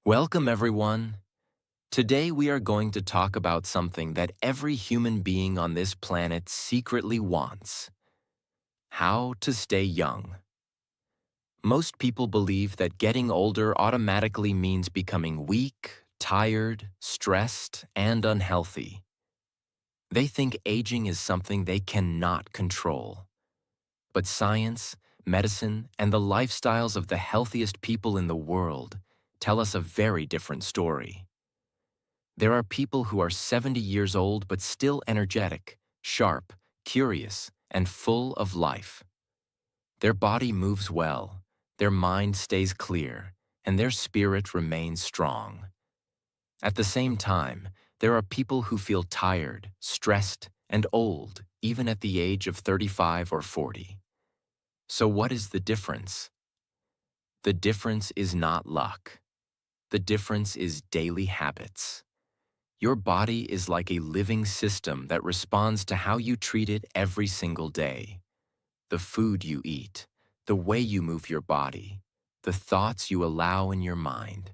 Welcome, everyone. Today we are going to talk about something that every human being on this planet secretly wants: how to stay young. Most people believe that getting older automatically means becoming weak, tired, stressed, and unhealthy. They think aging is something they cannot control. But science, medicine, and the lifestyles of the healthiest people in the world tell us a very different story. There are people who are 70 years old but still energetic, sharp, curious, and full of life. Their body moves well, their mind stays clear, and their spirit remains strong. At the same time, there are people who feel tired, stressed, and old, even at the age of 35 or 40. So what is the difference? The difference is not luck. The difference is daily habits. Your body is like a living system that responds to how you treat it every single day. The food you eat, the way you move your body, the thoughts you allow in your mind,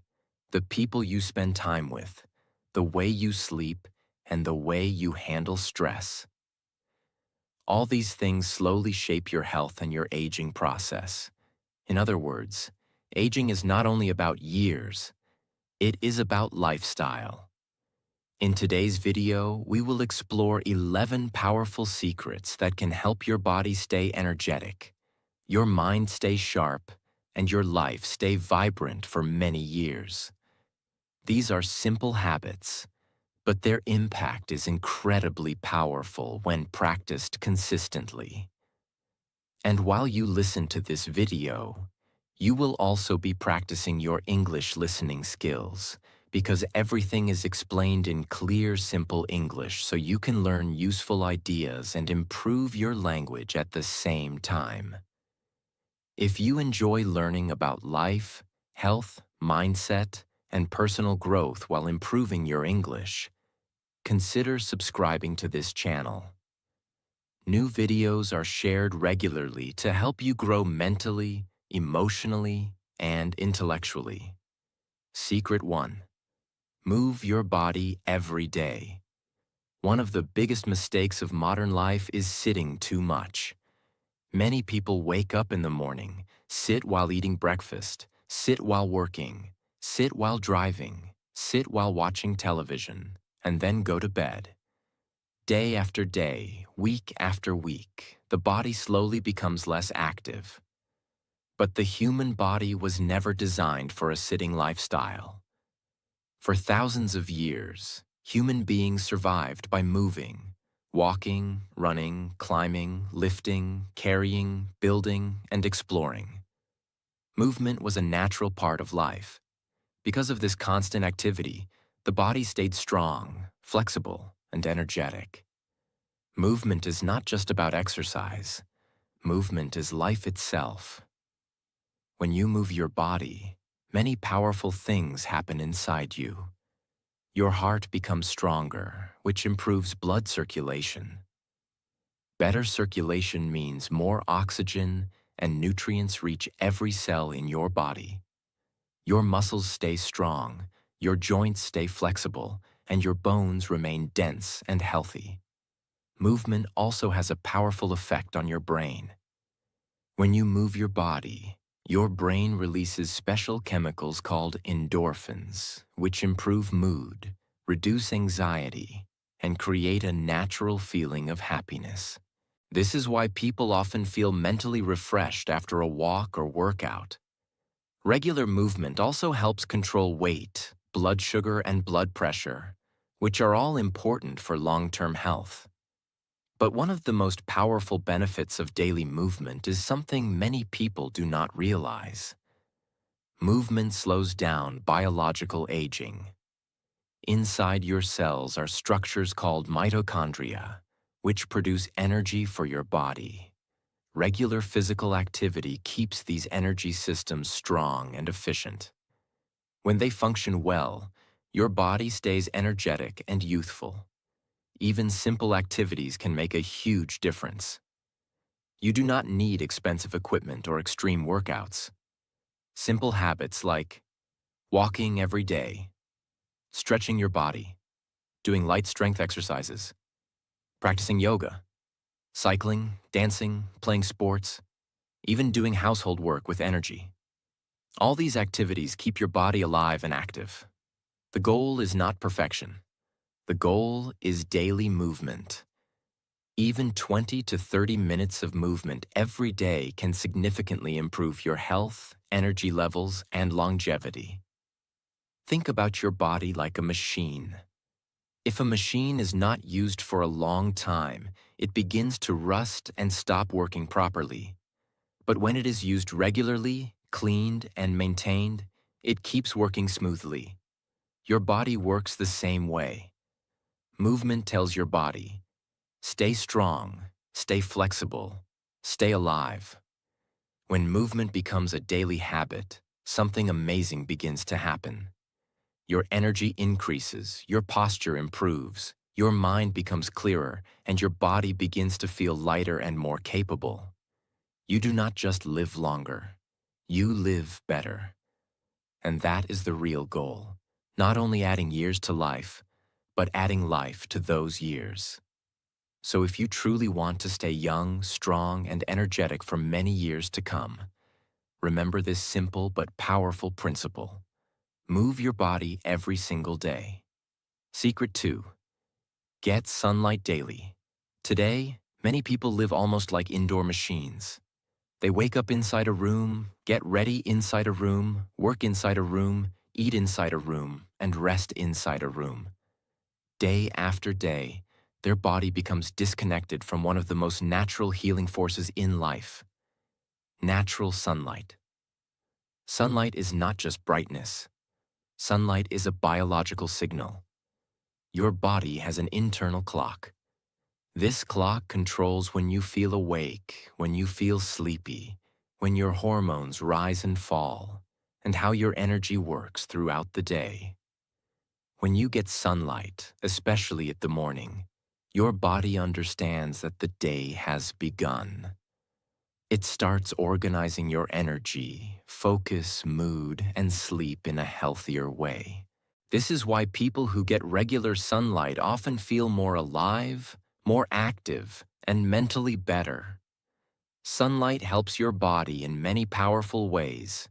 the people you spend time with, the way you sleep, and the way you handle stress. All these things slowly shape your health and your aging process. In other words, aging is not only about years, it is about lifestyle. In today's video, we will explore 11 powerful secrets that can help your body stay energetic, your mind stay sharp, and your life stay vibrant for many years. These are simple habits, but their impact is incredibly powerful when practiced consistently. And while you listen to this video, you will also be practicing your English listening skills, because everything is explained in clear, simple English so you can learn useful ideas and improve your language at the same time. If you enjoy learning about life, health, mindset, and personal growth while improving your English, consider subscribing to this channel. New videos are shared regularly to help you grow mentally, emotionally, and intellectually. Secret 1. Move your body every day. One of the biggest mistakes of modern life is sitting too much. Many people wake up in the morning, sit while eating breakfast, sit while working, sit while driving, sit while watching television, and then go to bed. Day after day, week after week, the body slowly becomes less active. But the human body was never designed for a sitting lifestyle. For thousands of years, human beings survived by moving, walking, running, climbing, lifting, carrying, building, and exploring. Movement was a natural part of life. Because of this constant activity, the body stayed strong, flexible, and energetic. Movement is not just about exercise. Movement is life itself. When you move your body, many powerful things happen inside you. Your heart becomes stronger, which improves blood circulation. Better circulation means more oxygen and nutrients reach every cell in your body. Your muscles stay strong, your joints stay flexible, and your bones remain dense and healthy. Movement also has a powerful effect on your brain. When you move your body, your brain releases special chemicals called endorphins, which improve mood, reduce anxiety, and create a natural feeling of happiness. This is why people often feel mentally refreshed after a walk or workout. Regular movement also helps control weight, blood sugar, and blood pressure, which are all important for long-term health. But one of the most powerful benefits of daily movement is something many people do not realize. Movement slows down biological aging. Inside your cells are structures called mitochondria, which produce energy for your body. Regular physical activity keeps these energy systems strong and efficient. When they function well, your body stays energetic and youthful. Even simple activities can make a huge difference. You do not need expensive equipment or extreme workouts. Simple habits like Walking every day, stretching your body, doing light strength exercises, practicing yoga, cycling, dancing, playing sports, even doing household work with energy. All these activities keep your body alive and active. The goal is not perfection. The goal is daily movement. Even 20 to 30 minutes of movement every day can significantly improve your health, energy levels, and longevity. Think about your body like a machine. If a machine is not used for a long time, it begins to rust and stop working properly. But when it is used regularly, cleaned, and maintained, it keeps working smoothly. Your body works the same way. Movement tells your body, stay strong, stay flexible, stay alive. When movement becomes a daily habit, something amazing begins to happen. Your energy increases, your posture improves, your mind becomes clearer, and your body begins to feel lighter and more capable. You do not just live longer, you live better. And that is the real goal, not only adding years to life, but adding life to those years. So if you truly want to stay young, strong, and energetic for many years to come, remember this simple but powerful principle. Move your body every single day. Secret 2. Get sunlight daily. Today, many people live almost like indoor machines. They wake up inside a room, get ready inside a room, work inside a room, eat inside a room, and rest inside a room. Day after day, their body becomes disconnected from one of the most natural healing forces in life: natural sunlight. Sunlight is not just brightness. Sunlight is a biological signal. Your body has an internal clock. This clock controls when you feel awake, when you feel sleepy, when your hormones rise and fall, and how your energy works throughout the day. When you get sunlight, especially at the morning, your body understands that the day has begun. It starts organizing your energy, focus, mood, and sleep in a healthier way. This is why people who get regular sunlight often feel more alive, more active, and mentally better. Sunlight helps your body in many powerful ways.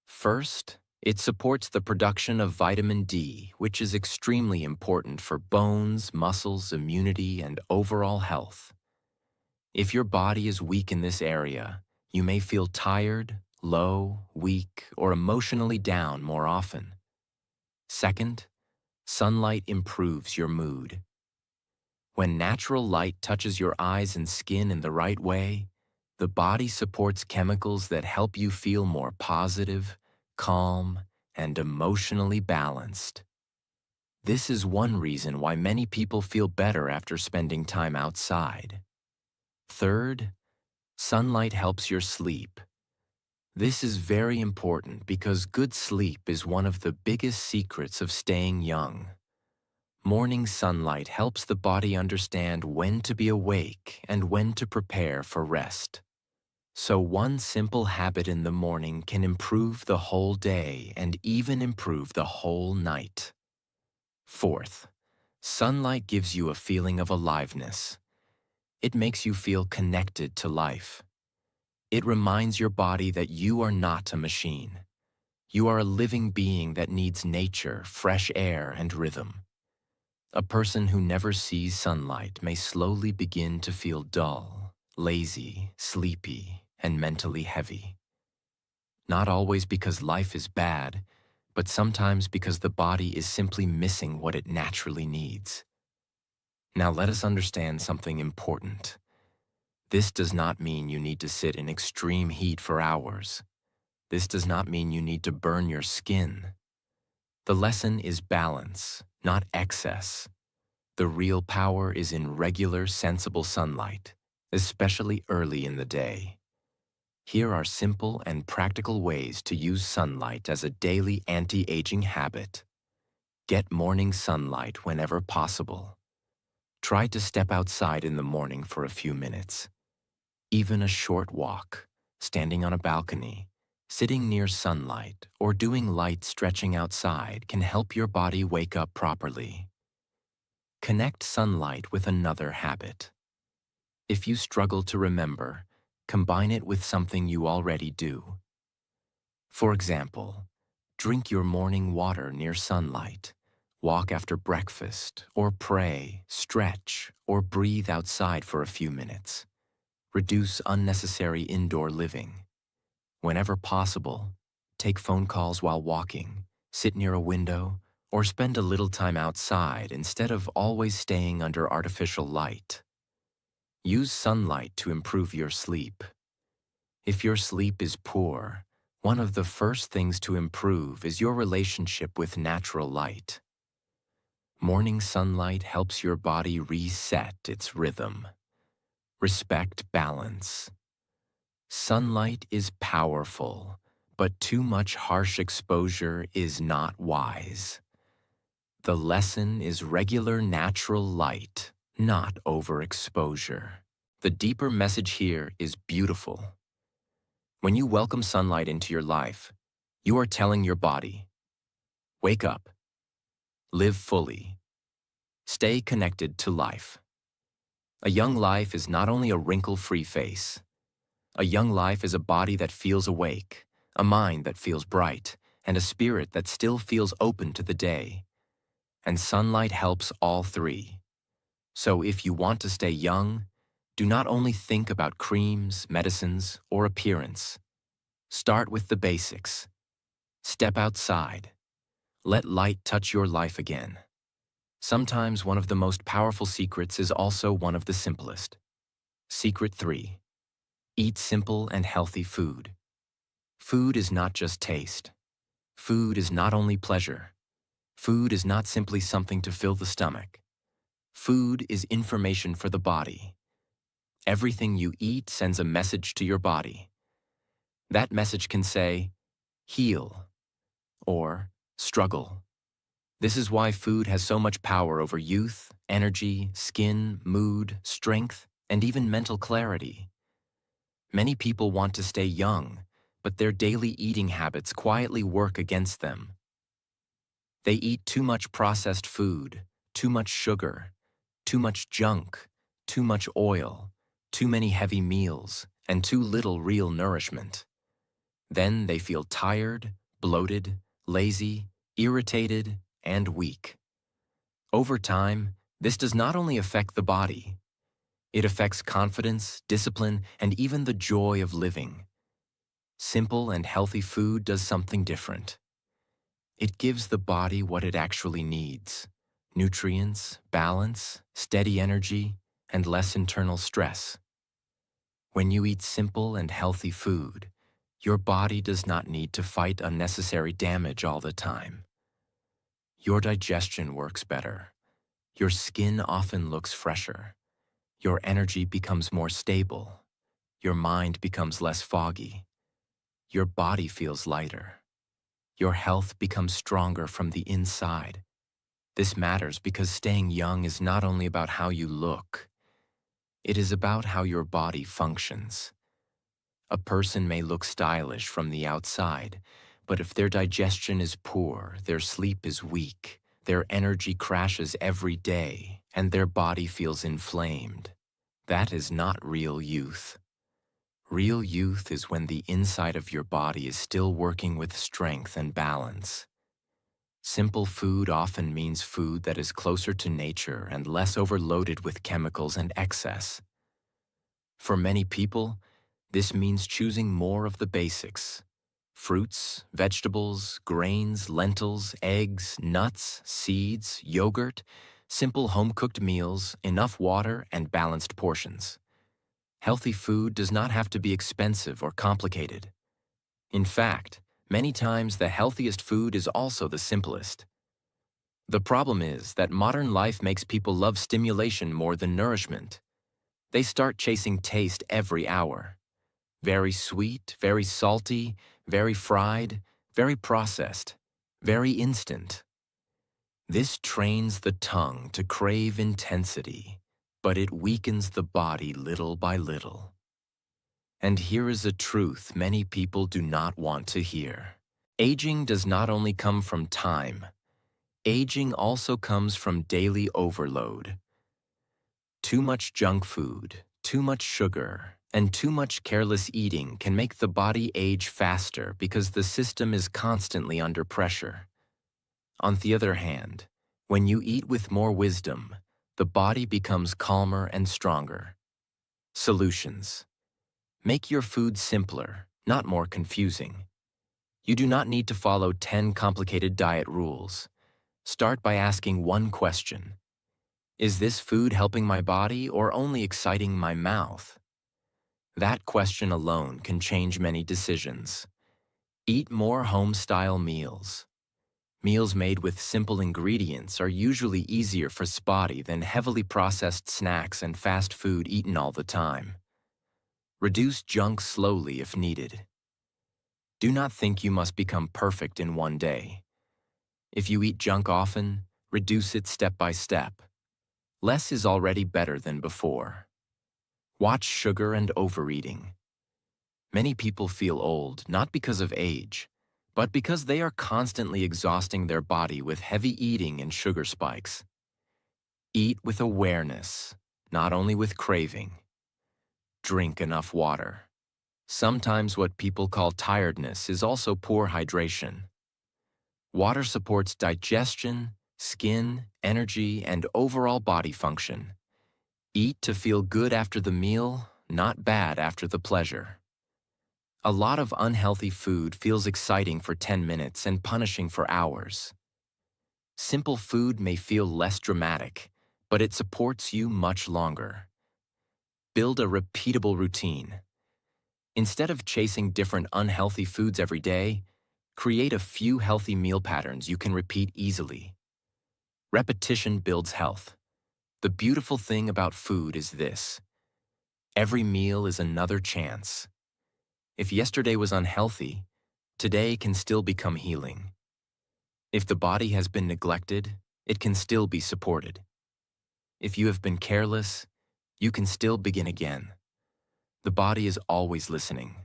First, it supports the production of vitamin D, which is extremely important for bones, muscles, immunity, and overall health. If your body is weak in this area, you may feel tired, low, weak, or emotionally down more often. Second, sunlight improves your mood. When natural light touches your eyes and skin in the right way, the body supports chemicals that help you feel more positive, calm, and emotionally balanced. This is one reason why many people feel better after spending time outside. Third, sunlight helps your sleep. This is very important because good sleep is one of the biggest secrets of staying young. Morning sunlight helps the body understand when to be awake and when to prepare for rest. So one simple habit in the morning can improve the whole day and even improve the whole night. Fourth, sunlight gives you a feeling of aliveness. It makes you feel connected to life. It reminds your body that you are not a machine. You are a living being that needs nature, fresh air, and rhythm. A person who never sees sunlight may slowly begin to feel dull, lazy, sleepy, and mentally heavy. Not always because life is bad, but sometimes because the body is simply missing what it naturally needs. Now let us understand something important. This does not mean you need to sit in extreme heat for hours. This does not mean you need to burn your skin. The lesson is balance, not excess. The real power is in regular, sensible sunlight, especially early in the day. Here are simple and practical ways to use sunlight as a daily anti-aging habit. Get morning sunlight whenever possible. Try to step outside in the morning for a few minutes. Even a short walk, standing on a balcony, Sitting near sunlight or doing light stretching outside can help your body wake up properly. Connect sunlight with another habit. If you struggle to remember, combine it with something you already do. For example, drink your morning water near sunlight, walk after breakfast, or pray, stretch, or breathe outside for a few minutes. Reduce unnecessary indoor living. Whenever possible, take phone calls while walking, sit near a window, or spend a little time outside instead of always staying under artificial light. Use sunlight to improve your sleep. If your sleep is poor, one of the first things to improve is your relationship with natural light. Morning sunlight helps your body reset its rhythm. Respect balance. Sunlight is powerful, but too much harsh exposure is not wise. The lesson is regular natural light, not overexposure. The deeper message here is beautiful. When you welcome sunlight into your life, you are telling your body, wake up, live fully, stay connected to life. A young life is not only a wrinkle-free face. A young life is a body that feels awake, a mind that feels bright, and a spirit that still feels open to the day. And sunlight helps all three. So if you want to stay young, do not only think about creams, medicines, or appearance. Start with the basics. Step outside. Let light touch your life again. Sometimes one of the most powerful secrets is also one of the simplest. Secret 3. Eat simple and healthy food. Food is not just taste. Food is not only pleasure. Food is not simply something to fill the stomach. Food is information for the body. Everything you eat sends a message to your body. That message can say, heal, or struggle. This is why food has so much power over youth, energy, skin, mood, strength, and even mental clarity. Many people want to stay young, but their daily eating habits quietly work against them. They eat too much processed food, too much sugar, too much junk, too much oil, too many heavy meals, and too little real nourishment. Then they feel tired, bloated, lazy, irritated, and weak. Over time, this does not only affect the body, it affects confidence, discipline, and even the joy of living. Simple and healthy food does something different. It gives the body what it actually needs: nutrients, balance, steady energy, and less internal stress. When you eat simple and healthy food, your body does not need to fight unnecessary damage all the time. Your digestion works better. Your skin often looks fresher. Your energy becomes more stable. Your mind becomes less foggy. Your body feels lighter. Your health becomes stronger from the inside. This matters because staying young is not only about how you look. It is about how your body functions. A person may look stylish from the outside, but if their digestion is poor, their sleep is weak, their energy crashes every day, and their body feels inflamed, that is not real youth. Real youth is when the inside of your body is still working with strength and balance. Simple food often means food that is closer to nature and less overloaded with chemicals and excess. For many people, this means choosing more of the basics: fruits, vegetables, grains, lentils, eggs, nuts, seeds, yogurt, simple home-cooked meals, enough water, and balanced portions. Healthy food does not have to be expensive or complicated. In fact, many times the healthiest food is also the simplest. The problem is that modern life makes people love stimulation more than nourishment. They start chasing taste every hour. Very sweet, very salty, very fried, very processed, very instant. This trains the tongue to crave intensity, but it weakens the body little by little. And here is a truth many people do not want to hear. Aging does not only come from time, aging also comes from daily overload. Too much junk food, too much sugar, and too much careless eating can make the body age faster because the system is constantly under pressure. On the other hand, when you eat with more wisdom, the body becomes calmer and stronger. Solutions. Make your food simpler, not more confusing. You do not need to follow 10 complicated diet rules. Start by asking one question. Is this food helping my body or only exciting my mouth? That question alone can change many decisions. Eat more home-style meals. Meals made with simple ingredients are usually easier for spotty than heavily processed snacks and fast food eaten all the time. Reduce junk slowly if needed. Do not think you must become perfect in one day. If you eat junk often, reduce it step by step. Less is already better than before. Watch sugar and overeating. Many people feel old not because of age, but because they are constantly exhausting their body with heavy eating and sugar spikes. Eat with awareness, not only with craving. Drink enough water. Sometimes what people call tiredness is also poor hydration. Water supports digestion, skin, energy, and overall body function. Eat to feel good after the meal, not bad after the pleasure. A lot of unhealthy food feels exciting for 10 minutes and punishing for hours. Simple food may feel less dramatic, but it supports you much longer. Build a repeatable routine. Instead of chasing different unhealthy foods every day, create a few healthy meal patterns you can repeat easily. Repetition builds health. The beautiful thing about food is this: every meal is another chance. If yesterday was unhealthy, today can still become healing. If the body has been neglected, it can still be supported. If you have been careless, you can still begin again. The body is always listening.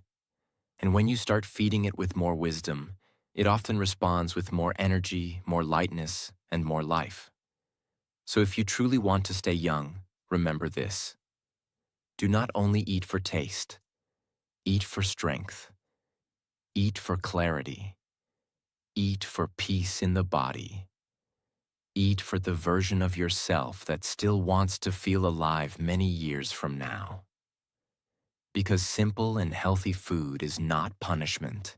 And when you start feeding it with more wisdom, it often responds with more energy, more lightness, and more life. So if you truly want to stay young, remember this. Do not only eat for taste. Eat for strength. Eat for clarity. Eat for peace in the body. Eat for the version of yourself that still wants to feel alive many years from now. Because simple and healthy food is not punishment.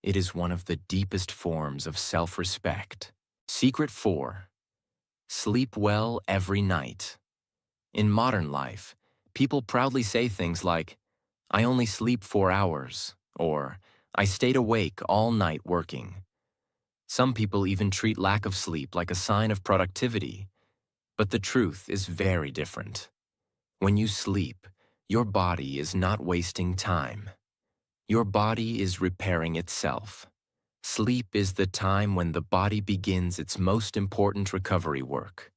It is one of the deepest forms of self-respect. Secret 4. Sleep well every night. In modern life, people proudly say things like, "I only sleep 4 hours," or "I stayed awake all night working." Some people even treat lack of sleep like a sign of productivity, but the truth is very different. When you sleep, your body is not wasting time. Your body is repairing itself. Sleep is the time when the body begins its most important recovery work.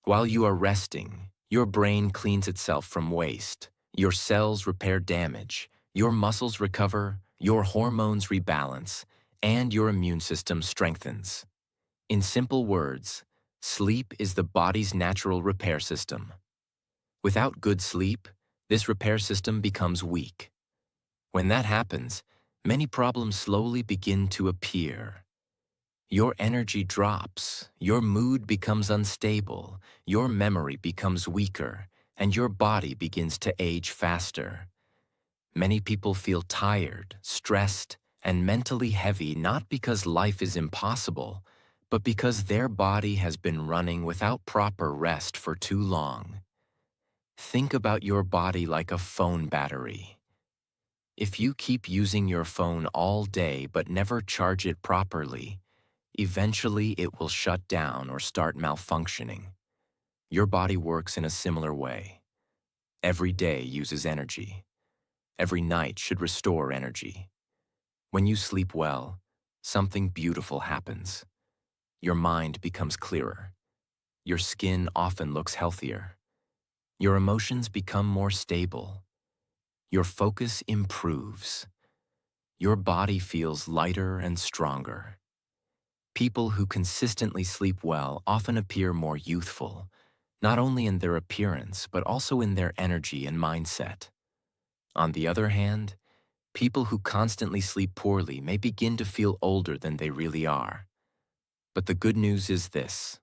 While you are resting, your brain cleans itself from waste, your cells repair damage, your muscles recover, your hormones rebalance, and your immune system strengthens. In simple words, sleep is the body's natural repair system. Without good sleep, this repair system becomes weak. When that happens, many problems slowly begin to appear. Your energy drops, your mood becomes unstable, your memory becomes weaker, and your body begins to age faster. Many people feel tired, stressed, and mentally heavy not because life is impossible, but because their body has been running without proper rest for too long. Think about your body like a phone battery. If you keep using your phone all day but never charge it properly, eventually it will shut down or start malfunctioning. Your body works in a similar way. Every day uses energy. Every night should restore energy. When you sleep well, something beautiful happens. Your mind becomes clearer. Your skin often looks healthier. Your emotions become more stable. Your focus improves. Your body feels lighter and stronger. People who consistently sleep well often appear more youthful, not only in their appearance, but also in their energy and mindset. On the other hand, people who constantly sleep poorly may begin to feel older than they really are. But the good news is this: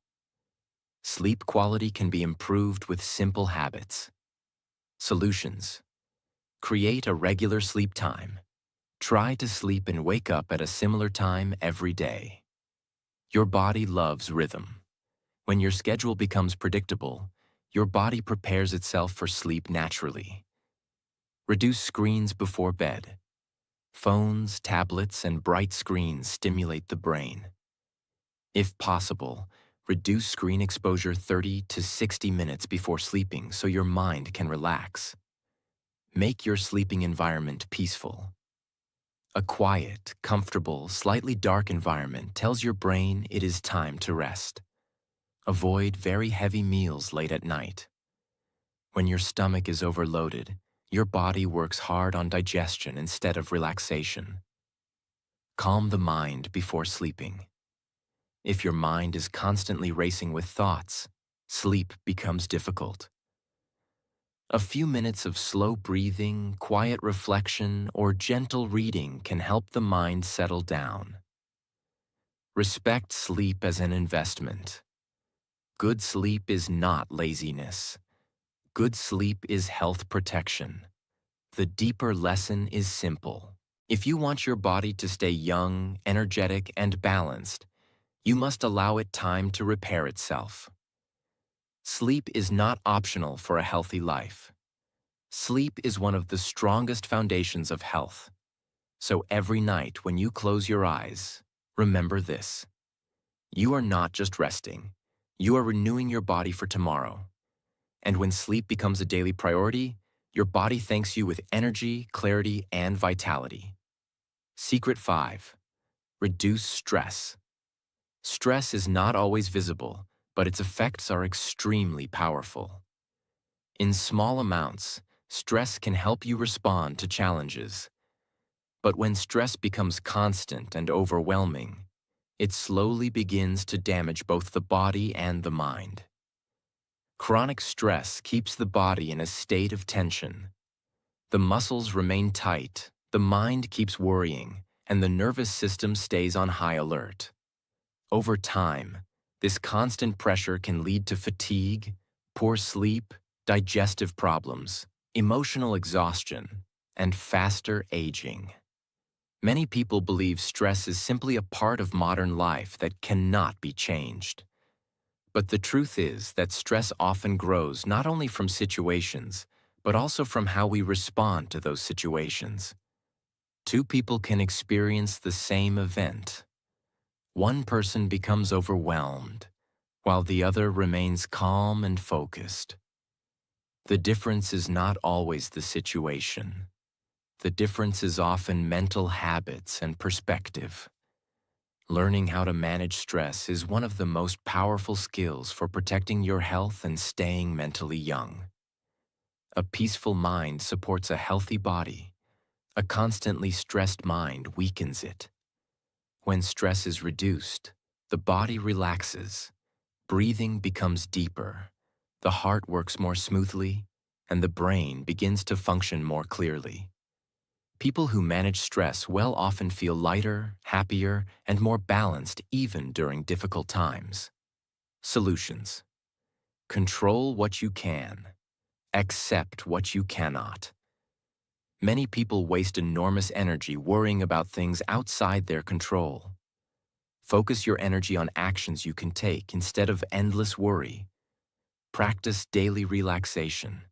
sleep quality can be improved with simple habits. Solutions: create a regular sleep time. Try to sleep and wake up at a similar time every day. Your body loves rhythm. When your schedule becomes predictable, your body prepares itself for sleep naturally. Reduce screens before bed. Phones, tablets, and bright screens stimulate the brain. If possible, reduce screen exposure 30 to 60 minutes before sleeping so your mind can relax. Make your sleeping environment peaceful. A quiet, comfortable, slightly dark environment tells your brain it is time to rest. Avoid very heavy meals late at night. When your stomach is overloaded, your body works hard on digestion instead of relaxation. Calm the mind before sleeping. If your mind is constantly racing with thoughts, sleep becomes difficult. A few minutes of slow breathing, quiet reflection, or gentle reading can help the mind settle down. Respect sleep as an investment. Good sleep is not laziness. Good sleep is health protection. The deeper lesson is simple. If you want your body to stay young, energetic, and balanced, you must allow it time to repair itself. Sleep is not optional for a healthy life. Sleep is one of the strongest foundations of health. So every night when you close your eyes, remember this: you are not just resting, you are renewing your body for tomorrow. And when sleep becomes a daily priority, your body thanks you with energy, clarity, and vitality. Secret 5. Reduce stress. Stress is not always visible, but its effects are extremely powerful. In small amounts, stress can help you respond to challenges. But when stress becomes constant and overwhelming, it slowly begins to damage both the body and the mind. Chronic stress keeps the body in a state of tension. The muscles remain tight, the mind keeps worrying, and the nervous system stays on high alert. Over time, this constant pressure can lead to fatigue, poor sleep, digestive problems, emotional exhaustion, and faster aging. Many people believe stress is simply a part of modern life that cannot be changed. But the truth is that stress often grows not only from situations, but also from how we respond to those situations. Two people can experience the same event. One person becomes overwhelmed, while the other remains calm and focused. The difference is not always the situation. The difference is often mental habits and perspective. Learning how to manage stress is one of the most powerful skills for protecting your health and staying mentally young. A peaceful mind supports a healthy body. A constantly stressed mind weakens it. When stress is reduced, the body relaxes, breathing becomes deeper, the heart works more smoothly, and the brain begins to function more clearly. People who manage stress well often feel lighter, happier, and more balanced even during difficult times. Solutions: control what you can. Accept what you cannot. Many people waste enormous energy worrying about things outside their control. Focus your energy on actions you can take instead of endless worry. Practice daily relaxation.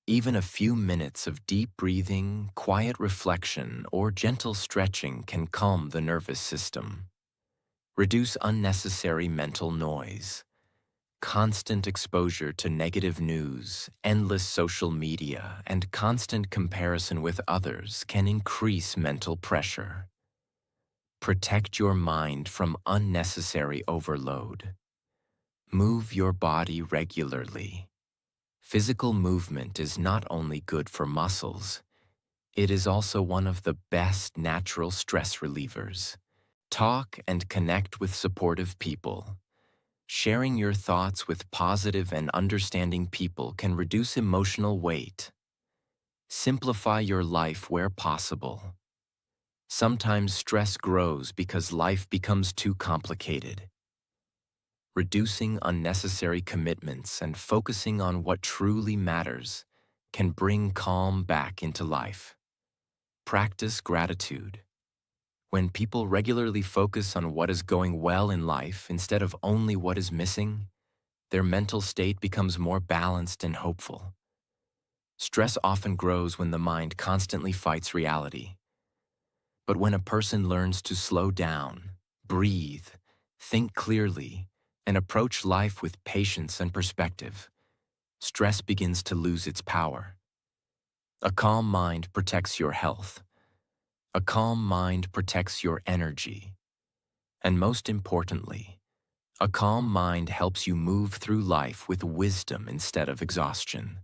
Even a few minutes of deep breathing, quiet reflection, or gentle stretching can calm the nervous system. Reduce unnecessary mental noise. Constant exposure to negative news, endless social media, and constant comparison with others can increase mental pressure. Protect your mind from unnecessary overload. Move your body regularly. Physical movement is not only good for muscles, It is also one of the best natural stress relievers. Talk and connect with supportive people. Sharing your thoughts with positive and understanding people can reduce emotional weight. Simplify your life where possible. Sometimes stress grows because life becomes too complicated. Reducing unnecessary commitments and focusing on what truly matters can bring calm back into life. Practice gratitude. When people regularly focus on what is going well in life instead of only what is missing, their mental state becomes more balanced and hopeful. Stress often grows when the mind constantly fights reality. But when a person learns to slow down, breathe, think clearly, and approach life with patience and perspective, stress begins to lose its power. A calm mind protects your health. A calm mind protects your energy. And most importantly, a calm mind helps you move through life with wisdom instead of exhaustion.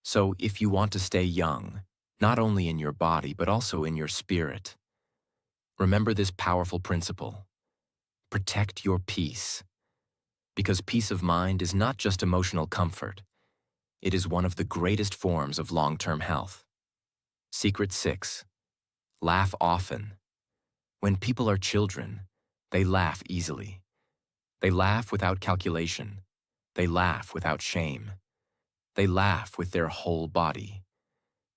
So if you want to stay young, not only in your body but also in your spirit, remember this powerful principle. Protect your peace. Because peace of mind is not just emotional comfort, it is one of the greatest forms of long-term health. Secret 6. Laugh often. When people are children, they laugh easily. They laugh without calculation. They laugh without shame. They laugh with their whole body.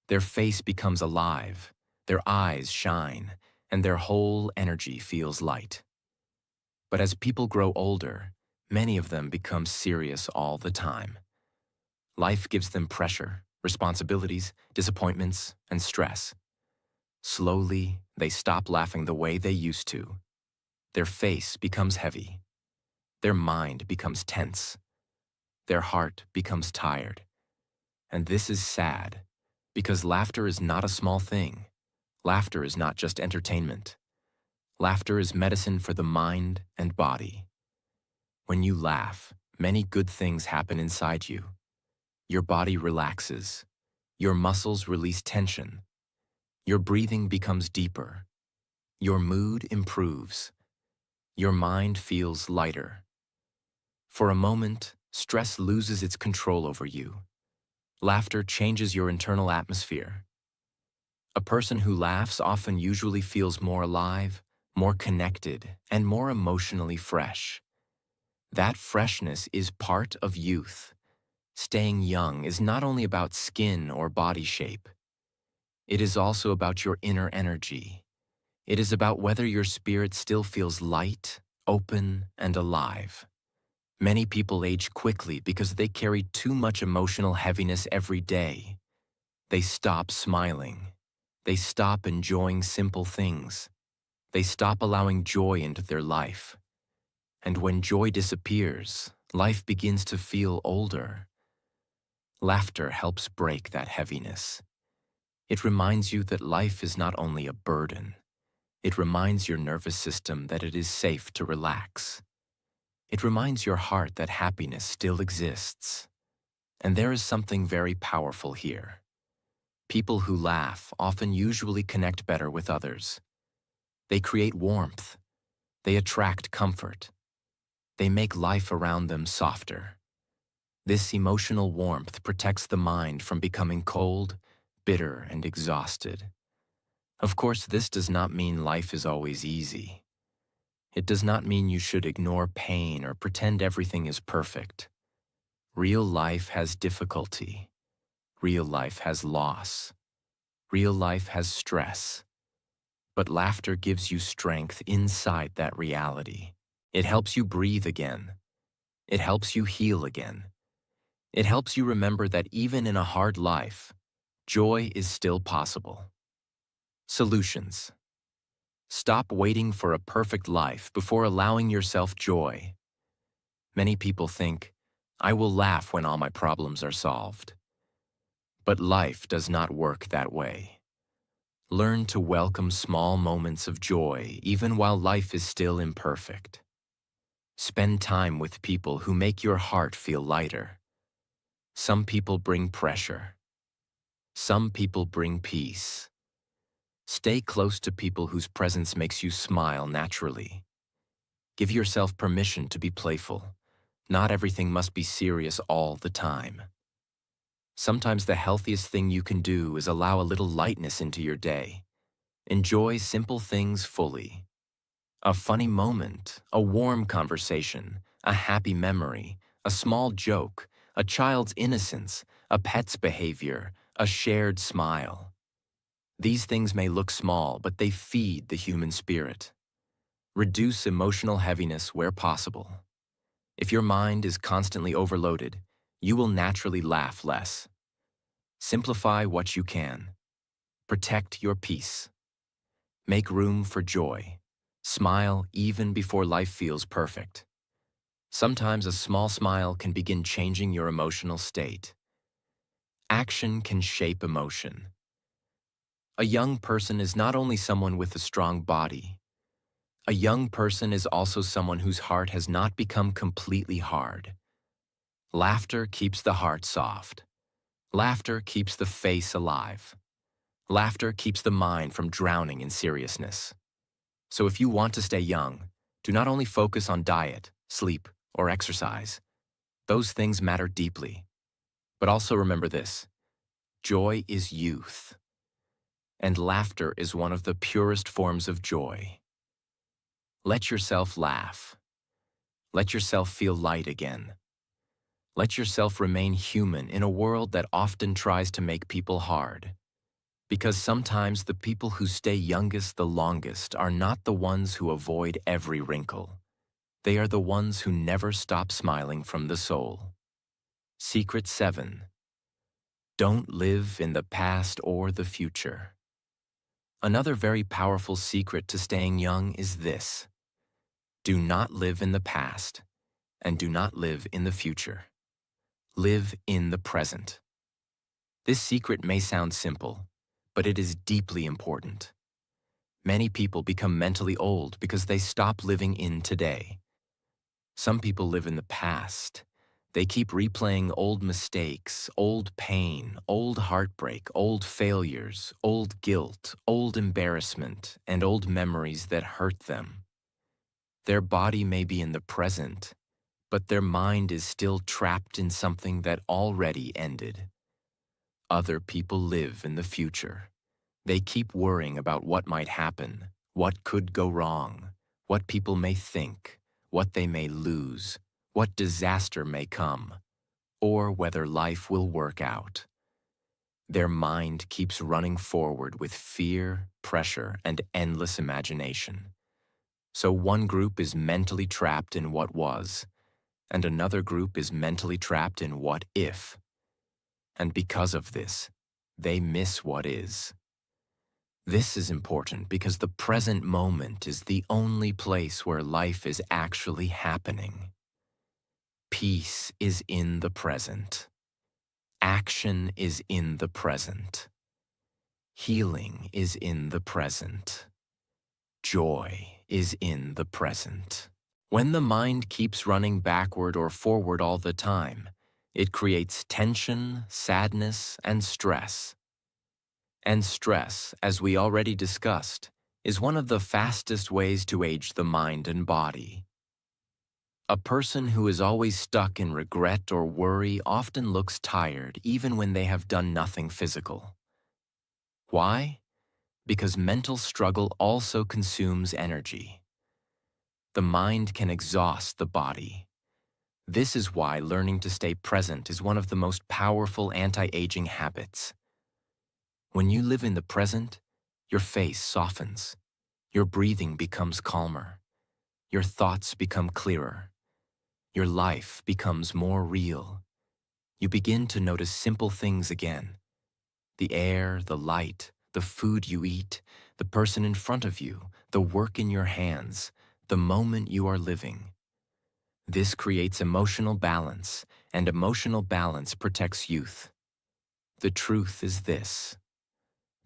Their face becomes alive, their eyes shine, and their whole energy feels light. But as people grow older, many of them become serious all the time. Life gives them pressure, responsibilities, disappointments, and stress. Slowly, they stop laughing the way they used to. Their face becomes heavy. Their mind becomes tense. Their heart becomes tired. And this is sad, because laughter is not a small thing. Laughter is not just entertainment. Laughter is medicine for the mind and body. When you laugh, many good things happen inside you. Your body relaxes. Your muscles release tension. Your breathing becomes deeper. Your mood improves. Your mind feels lighter. For a moment, stress loses its control over you. Laughter changes your internal atmosphere. A person who laughs often usually feels more alive, more connected, and more emotionally fresh. That freshness is part of youth. Staying young is not only about skin or body shape. It is also about your inner energy. It is about whether your spirit still feels light, open, and alive. Many people age quickly because they carry too much emotional heaviness every day. They stop smiling. They stop enjoying simple things. They stop allowing joy into their life. And when joy disappears, life begins to feel older. Laughter helps break that heaviness. It reminds you that life is not only a burden. It reminds your nervous system that it is safe to relax. It reminds your heart that happiness still exists. And there is something very powerful here. People who laugh often usually connect better with others. They create warmth. They attract comfort. They make life around them softer. This emotional warmth protects the mind from becoming cold, bitter, and exhausted. Of course, this does not mean life is always easy. It does not mean you should ignore pain or pretend everything is perfect. Real life has difficulty. Real life has loss. Real life has stress. But laughter gives you strength inside that reality. It helps you breathe again. It helps you heal again. It helps you remember that even in a hard life, joy is still possible. Solutions. Stop waiting for a perfect life before allowing yourself joy. Many people think, I will laugh when all my problems are solved. But life does not work that way. Learn to welcome small moments of joy even while life is still imperfect. Spend time with people who make your heart feel lighter. Some people bring pressure. Some people bring peace. Stay close to people whose presence makes you smile naturally. Give yourself permission to be playful. Not everything must be serious all the time. Sometimes the healthiest thing you can do is allow a little lightness into your day. Enjoy simple things fully. A funny moment, a warm conversation, a happy memory, a small joke, a child's innocence, a pet's behavior, a shared smile. These things may look small, but they feed the human spirit. Reduce emotional heaviness where possible. If your mind is constantly overloaded, you will naturally laugh less. Simplify what you can. Protect your peace. Make room for joy. Smile even before life feels perfect. Sometimes a small smile can begin changing your emotional state. Action can shape emotion. A young person is not only someone with a strong body. A young person is also someone whose heart has not become completely hard. Laughter keeps the heart soft. Laughter keeps the face alive. Laughter keeps the mind from drowning in seriousness. So if you want to stay young, do not only focus on diet, sleep, or exercise. Those things matter deeply. But also remember this: joy is youth. And laughter is one of the purest forms of joy. Let yourself laugh. Let yourself feel light again. Let yourself remain human in a world that often tries to make people hard. Because sometimes the people who stay youngest the longest are not the ones who avoid every wrinkle. They are the ones who never stop smiling from the soul. Secret 7. Don't live in the past or the future. Another very powerful secret to staying young is this: do not live in the past and do not live in the future. Live in the present. This secret may sound simple, but it is deeply important. Many people become mentally old because they stop living in today. Some people live in the past. They keep replaying old mistakes, old pain, old heartbreak, old failures, old guilt, old embarrassment, and old memories that hurt them. Their body may be in the present, but their mind is still trapped in something that already ended. Other people live in the future. They keep worrying about what might happen, what could go wrong, what people may think, what they may lose, what disaster may come, or whether life will work out. Their mind keeps running forward with fear, pressure, and endless imagination. So one group is mentally trapped in what was, and another group is mentally trapped in what if. And because of this, they miss what is. This is important because the present moment is the only place where life is actually happening. Peace is in the present. Action is in the present. Healing is in the present. Joy is in the present. When the mind keeps running backward or forward all the time, it creates tension, sadness, and stress. And stress, as we already discussed, is one of the fastest ways to age the mind and body. A person who is always stuck in regret or worry often looks tired even when they have done nothing physical. Why? Because mental struggle also consumes energy. The mind can exhaust the body. This is why learning to stay present is one of the most powerful anti-aging habits. When you live in the present, your face softens, your breathing becomes calmer, your thoughts become clearer, your life becomes more real. You begin to notice simple things again: the air, the light, the food you eat, the person in front of you, the work in your hands, the moment you are living. This creates emotional balance, and emotional balance protects youth. The truth is this: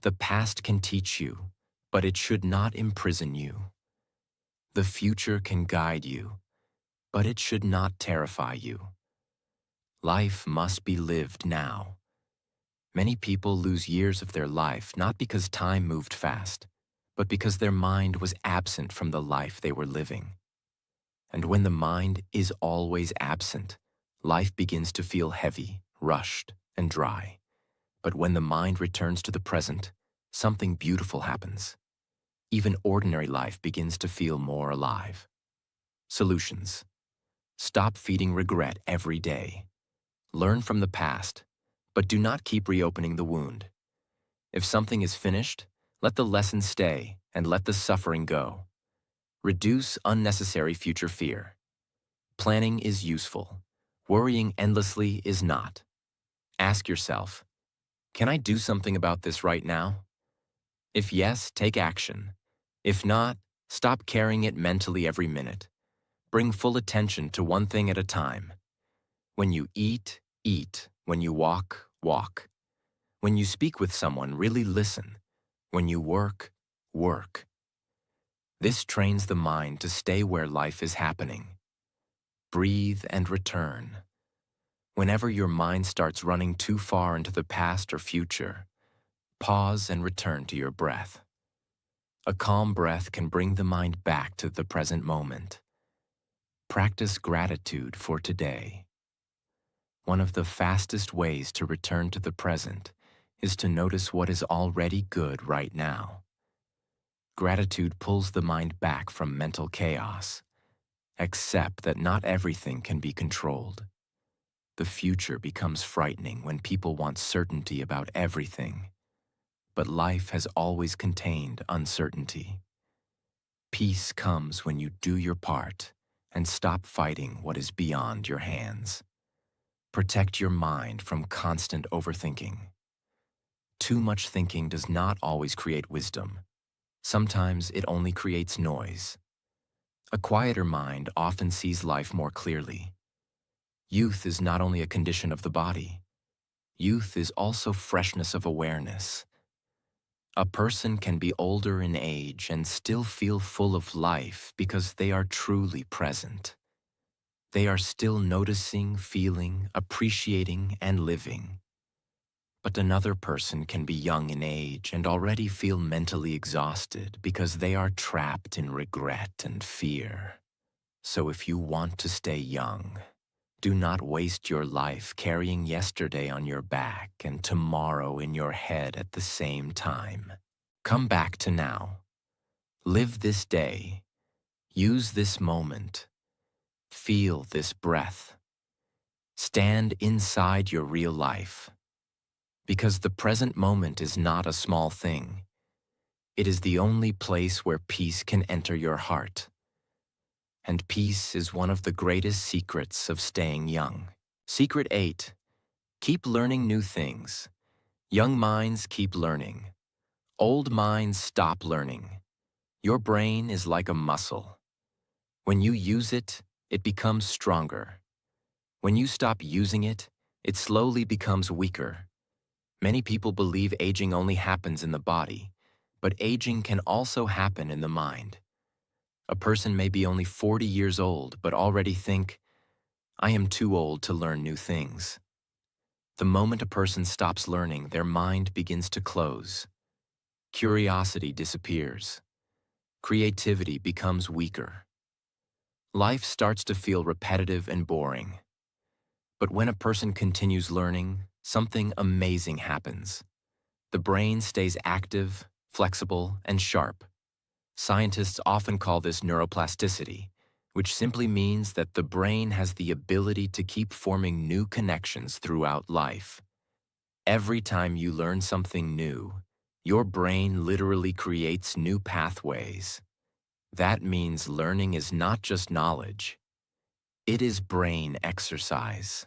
the past can teach you, but it should not imprison you. The future can guide you, but it should not terrify you. Life must be lived now. Many people lose years of their life not because time moved fast, but because their mind was absent from the life they were living. And when the mind is always absent, life begins to feel heavy, rushed, and dry. But when the mind returns to the present, something beautiful happens. Even ordinary life begins to feel more alive. Solutions. Stop feeding regret every day. Learn from the past, but do not keep reopening the wound. If something is finished, let the lesson stay and let the suffering go. Reduce unnecessary future fear. Planning is useful. Worrying endlessly is not. Ask yourself, can I do something about this right now? If yes, take action. If not, stop carrying it mentally every minute. Bring full attention to one thing at a time. When you eat, eat. When you walk, walk. When you speak with someone, really listen. When you work, work. This trains the mind to stay where life is happening. Breathe and return. Whenever your mind starts running too far into the past or future, pause and return to your breath. A calm breath can bring the mind back to the present moment. Practice gratitude for today. One of the fastest ways to return to the present is to notice what is already good right now. Gratitude pulls the mind back from mental chaos. Accept that not everything can be controlled. The future becomes frightening when people want certainty about everything. But life has always contained uncertainty. Peace comes when you do your part and stop fighting what is beyond your hands. Protect your mind from constant overthinking. Too much thinking does not always create wisdom. Sometimes it only creates noise. A quieter mind often sees life more clearly. Youth is not only a condition of the body. Youth is also freshness of awareness. A person can be older in age and still feel full of life because they are truly present. They are still noticing, feeling, appreciating, and living. But another person can be young in age and already feel mentally exhausted because they are trapped in regret and fear. So if you want to stay young, do not waste your life carrying yesterday on your back and tomorrow in your head at the same time. Come back to now. Live this day. Use this moment. Feel this breath. Stand inside your real life. Because the present moment is not a small thing. It is the only place where peace can enter your heart. And peace is one of the greatest secrets of staying young. Secret 8. Keep learning new things. Young minds keep learning. Old minds stop learning. Your brain is like a muscle. When you use it, it becomes stronger. When you stop using it, it slowly becomes weaker. Many people believe aging only happens in the body, but aging can also happen in the mind. A person may be only 40 years old but already think, I am too old to learn new things. The moment a person stops learning, their mind begins to close. Curiosity disappears. Creativity becomes weaker. Life starts to feel repetitive and boring. But when a person continues learning, something amazing happens. The brain stays active, flexible, and sharp. Scientists often call this neuroplasticity, which simply means that the brain has the ability to keep forming new connections throughout life. Every time you learn something new, your brain literally creates new pathways. That means learning is not just knowledge. It is brain exercise.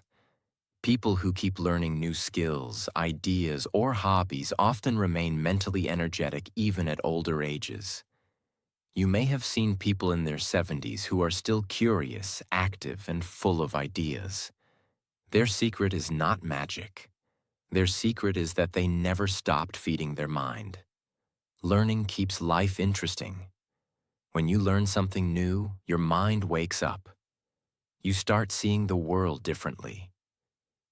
People who keep learning new skills, ideas, or hobbies often remain mentally energetic even at older ages. You may have seen people in their 70s who are still curious, active, and full of ideas. Their secret is not magic. Their secret is that they never stopped feeding their mind. Learning keeps life interesting. When you learn something new, your mind wakes up. You start seeing the world differently.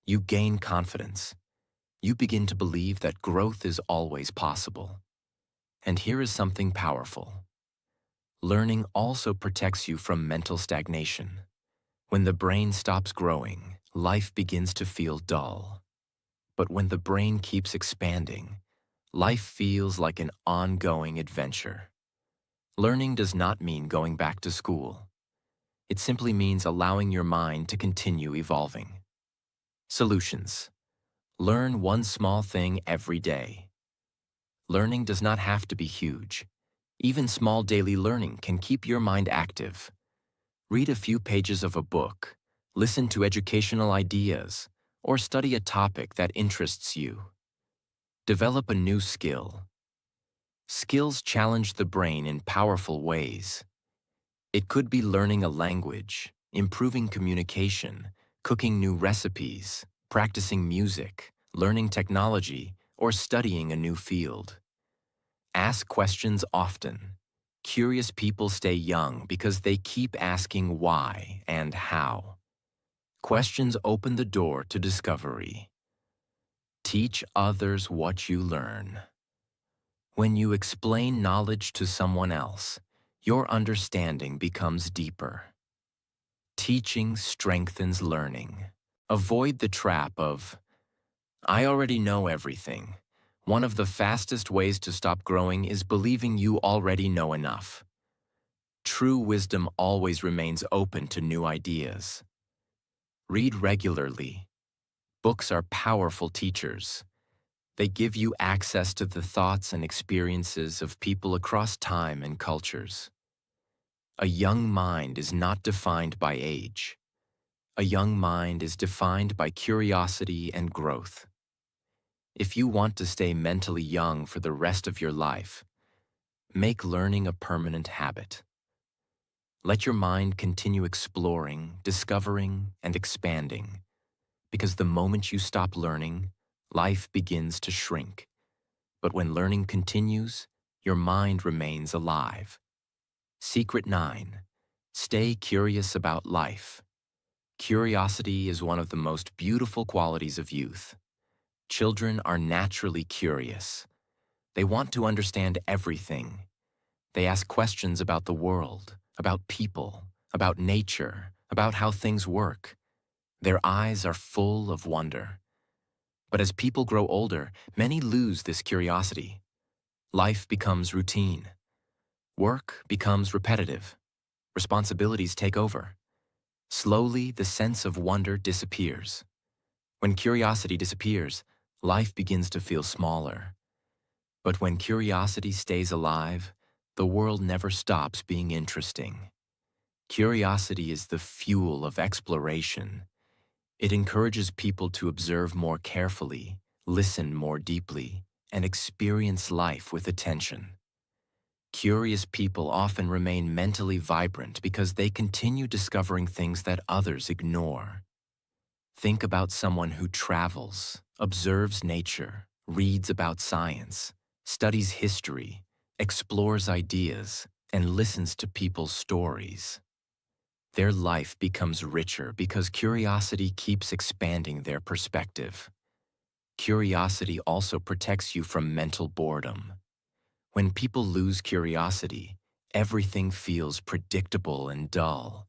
You gain confidence. You begin to believe that growth is always possible. And here is something powerful. Learning also protects you from mental stagnation. When the brain stops growing, life begins to feel dull. But when the brain keeps expanding, life feels like an ongoing adventure. Learning does not mean going back to school. It simply means allowing your mind to continue evolving. Solutions. Learn one small thing every day. Learning does not have to be huge. Even small daily learning can keep your mind active. Read a few pages of a book, listen to educational ideas, or study a topic that interests you. Develop a new skill. Skills challenge the brain in powerful ways. It could be learning a language, improving communication, cooking new recipes, practicing music, learning technology, or studying a new field. Ask questions often. Curious people stay young because they keep asking why and how. Questions open the door to discovery. Teach others what you learn. When you explain knowledge to someone else, your understanding becomes deeper. Teaching strengthens learning. Avoid the trap of, I already know everything. One of the fastest ways to stop growing is believing you already know enough. True wisdom always remains open to new ideas. Read regularly. Books are powerful teachers. They give you access to the thoughts and experiences of people across time and cultures. A young mind is not defined by age. A young mind is defined by curiosity and growth. If you want to stay mentally young for the rest of your life, make learning a permanent habit. Let your mind continue exploring, discovering, and expanding, because the moment you stop learning, life begins to shrink. But when learning continues, your mind remains alive. Secret 9. Stay curious about life. Curiosity is one of the most beautiful qualities of youth. Children are naturally curious. They want to understand everything. They ask questions about the world, about people, about nature, about how things work. Their eyes are full of wonder. But as people grow older, many lose this curiosity. Life becomes routine. Work becomes repetitive. Responsibilities take over. Slowly, the sense of wonder disappears. When curiosity disappears, life begins to feel smaller. But when curiosity stays alive, the world never stops being interesting. Curiosity is the fuel of exploration. It encourages people to observe more carefully, listen more deeply, and experience life with attention. Curious people often remain mentally vibrant because they continue discovering things that others ignore. Think about someone who travels, observes nature, reads about science, studies history, explores ideas, and listens to people's stories. Their life becomes richer because curiosity keeps expanding their perspective. Curiosity also protects you from mental boredom. When people lose curiosity, everything feels predictable and dull.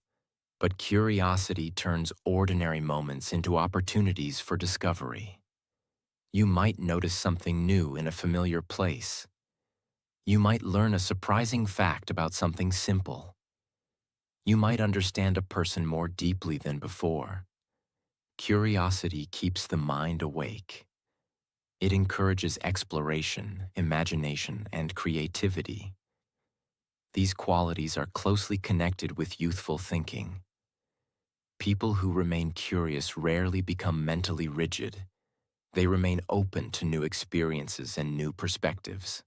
But curiosity turns ordinary moments into opportunities for discovery. You might notice something new in a familiar place. You might learn a surprising fact about something simple. You might understand a person more deeply than before. Curiosity keeps the mind awake. It encourages exploration, imagination, and creativity. These qualities are closely connected with youthful thinking. People who remain curious rarely become mentally rigid. They remain open to new experiences and new perspectives.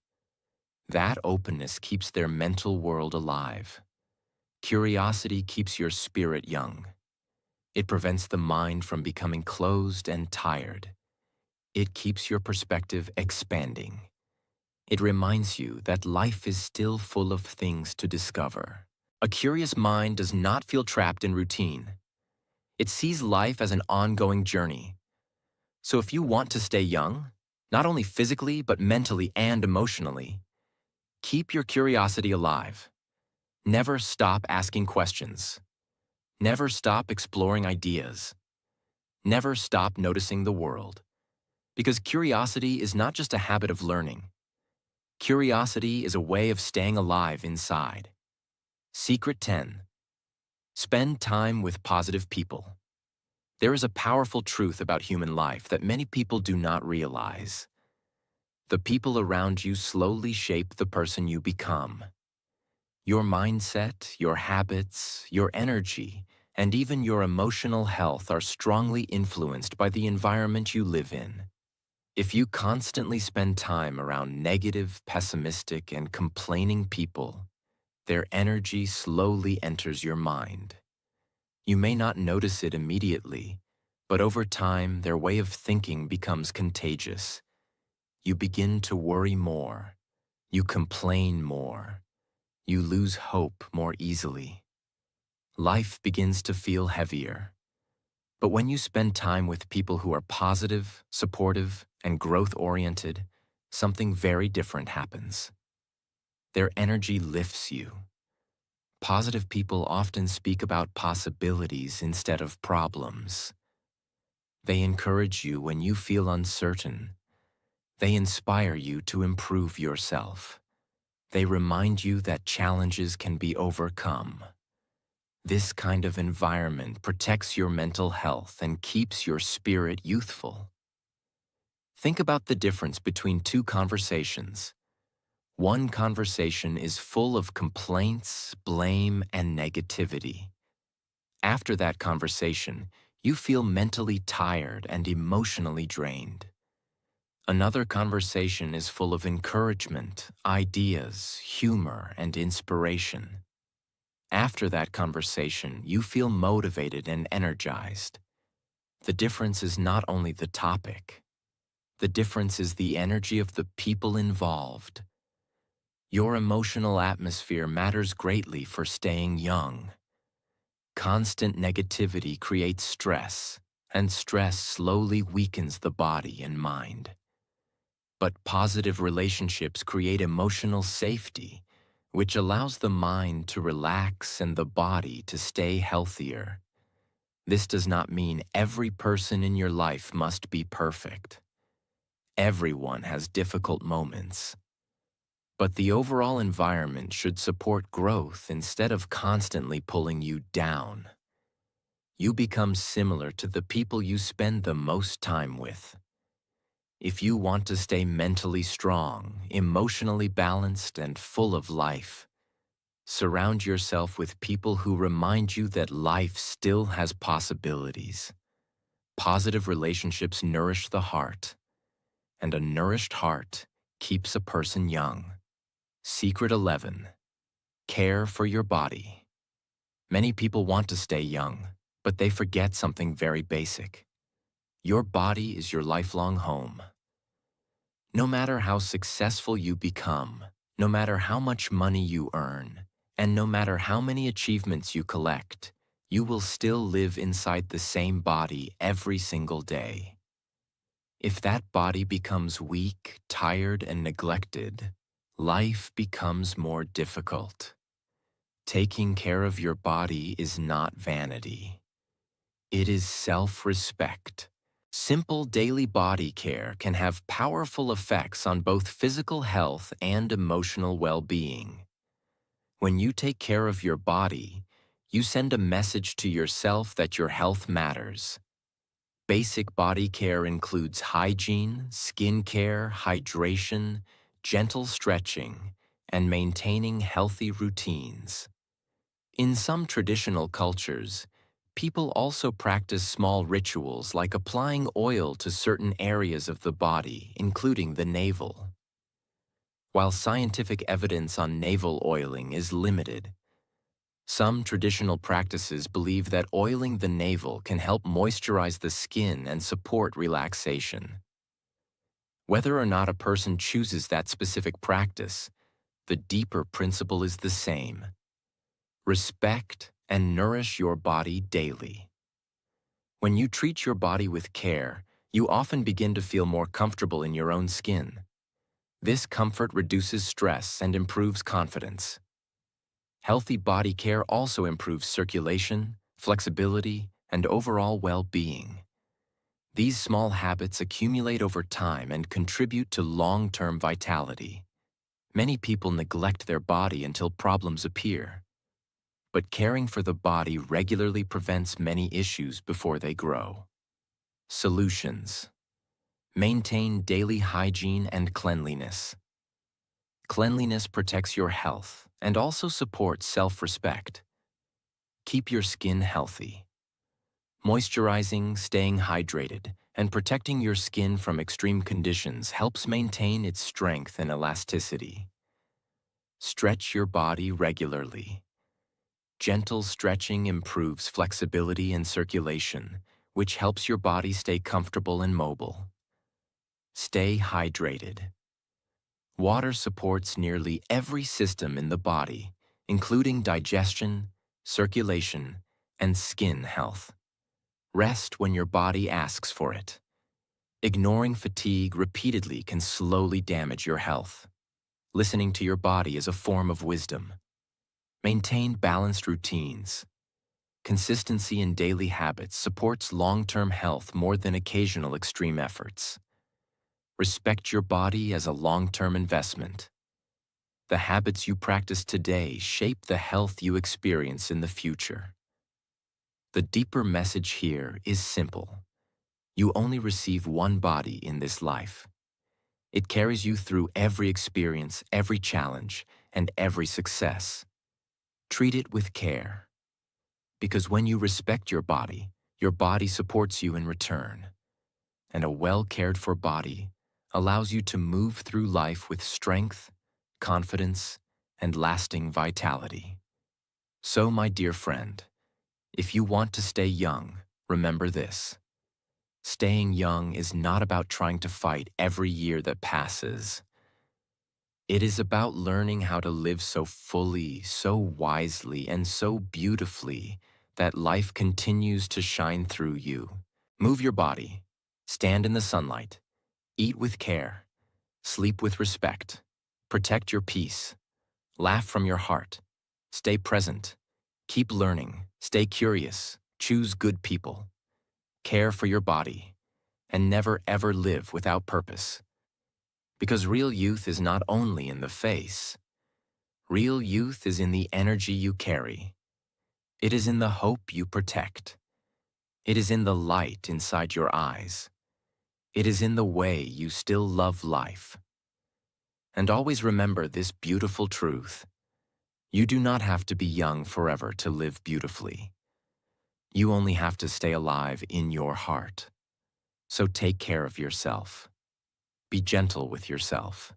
That openness keeps their mental world alive. Curiosity keeps your spirit young. It prevents the mind from becoming closed and tired. It keeps your perspective expanding. It reminds you that life is still full of things to discover. A curious mind does not feel trapped in routine. It sees life as an ongoing journey. So if you want to stay young, not only physically but mentally and emotionally, keep your curiosity alive. Never stop asking questions. Never stop exploring ideas. Never stop noticing the world. Because curiosity is not just a habit of learning. Curiosity is a way of staying alive inside. Secret 10. Spend time with positive people. There is a powerful truth about human life that many people do not realize. The people around you slowly shape the person you become. Your mindset, your habits, your energy, and even your emotional health are strongly influenced by the environment you live in. If you constantly spend time around negative, pessimistic, and complaining people, their energy slowly enters your mind. You may not notice it immediately, but over time, their way of thinking becomes contagious. You begin to worry more. You complain more. You lose hope more easily. Life begins to feel heavier. But when you spend time with people who are positive, supportive, and growth-oriented, something very different happens. Their energy lifts you. Positive people often speak about possibilities instead of problems. They encourage you when you feel uncertain. They inspire you to improve yourself. They remind you that challenges can be overcome. This kind of environment protects your mental health and keeps your spirit youthful. Think about the difference between two conversations. One conversation is full of complaints, blame, and negativity. After that conversation, you feel mentally tired and emotionally drained. Another conversation is full of encouragement, ideas, humor, and inspiration. After that conversation, you feel motivated and energized. The difference is not only the topic. The difference is the energy of the people involved. Your emotional atmosphere matters greatly for staying young. Constant negativity creates stress, and stress slowly weakens the body and mind. But positive relationships create emotional safety, which allows the mind to relax and the body to stay healthier. This does not mean every person in your life must be perfect. Everyone has difficult moments. But the overall environment should support growth instead of constantly pulling you down. You become similar to the people you spend the most time with. If you want to stay mentally strong, emotionally balanced, and full of life, surround yourself with people who remind you that life still has possibilities. Positive relationships nourish the heart, and a nourished heart keeps a person young. Secret 11. Care for your body. Many people want to stay young, but they forget something very basic. Your body is your lifelong home. No matter how successful you become, no matter how much money you earn, and no matter how many achievements you collect, you will still live inside the same body every single day. If that body becomes weak, tired, and neglected, life becomes more difficult. Taking care of your body is not vanity. It is self-respect. Simple daily body care can have powerful effects on both physical health and emotional well-being. When you take care of your body, you send a message to yourself that your health matters. Basic body care includes hygiene, skin care, hydration, gentle stretching, and maintaining healthy routines. In some traditional cultures, people also practice small rituals like applying oil to certain areas of the body, including the navel. While scientific evidence on navel oiling is limited, some traditional practices believe that oiling the navel can help moisturize the skin and support relaxation. Whether or not a person chooses that specific practice, the deeper principle is the same. Respect and nourish your body daily. When you treat your body with care, You often begin to feel more comfortable in your own skin. This comfort reduces stress and improves confidence. Healthy body care also improves circulation, flexibility, and overall well-being. These small habits accumulate over time and contribute to long-term vitality. Many people neglect their body until problems appear. But caring for the body regularly prevents many issues before they grow. Solutions. Maintain daily hygiene and cleanliness. Cleanliness protects your health and also supports self-respect. Keep your skin healthy. Moisturizing, staying hydrated, and protecting your skin from extreme conditions helps maintain its strength and elasticity. Stretch your body regularly. Gentle stretching improves flexibility and circulation, which helps your body stay comfortable and mobile. Stay hydrated. Water supports nearly every system in the body, including digestion, circulation, and skin health. Rest when your body asks for it. Ignoring fatigue repeatedly can slowly damage your health. Listening to your body is a form of wisdom. Maintain balanced routines. Consistency in daily habits supports long-term health more than occasional extreme efforts. Respect your body as a long-term investment. The habits you practice today shape the health you experience in the future. The deeper message here is simple. You only receive one body in this life. It carries you through every experience, every challenge, and every success. Treat it with care. Because when you respect your body supports you in return. And a well-cared-for body allows you to move through life with strength, confidence, and lasting vitality. So, my dear friend, if you want to stay young, remember this. Staying young is not about trying to fight every year that passes. It is about learning how to live so fully, so wisely, and so beautifully that life continues to shine through you. Move your body, stand in the sunlight, eat with care, sleep with respect, protect your peace, laugh from your heart, stay present, keep learning, stay curious, choose good people, care for your body, and never ever live without purpose. Because real youth is not only in the face. Real youth is in the energy you carry. It is in the hope you protect. It is in the light inside your eyes. It is in the way you still love life. And always remember this beautiful truth. You do not have to be young forever to live beautifully. You only have to stay alive in your heart. So take care of yourself. Be gentle with yourself.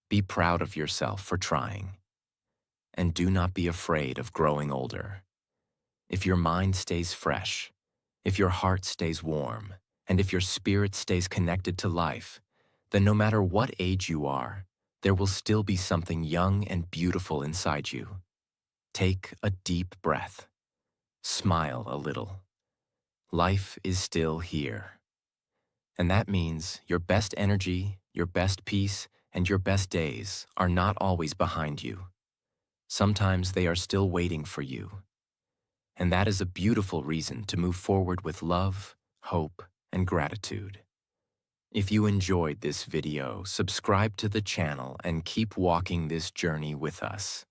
Be proud of yourself for trying. And do not be afraid of growing older. If your mind stays fresh, if your heart stays warm, and if your spirit stays connected to life, then no matter what age you are, there will still be something young and beautiful inside you. Take a deep breath. Smile a little. Life is still here. And that means your best energy, your best peace, and your best days are not always behind you. Sometimes they are still waiting for you. And that is a beautiful reason to move forward with love, hope, and gratitude. If you enjoyed this video, subscribe to the channel and keep walking this journey with us.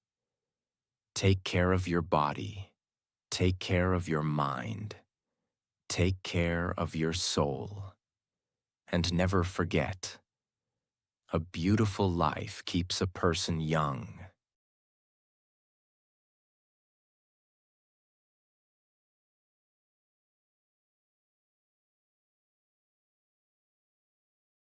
Take care of your body. Take care of your mind. Take care of your soul. And never forget, a beautiful life keeps a person young.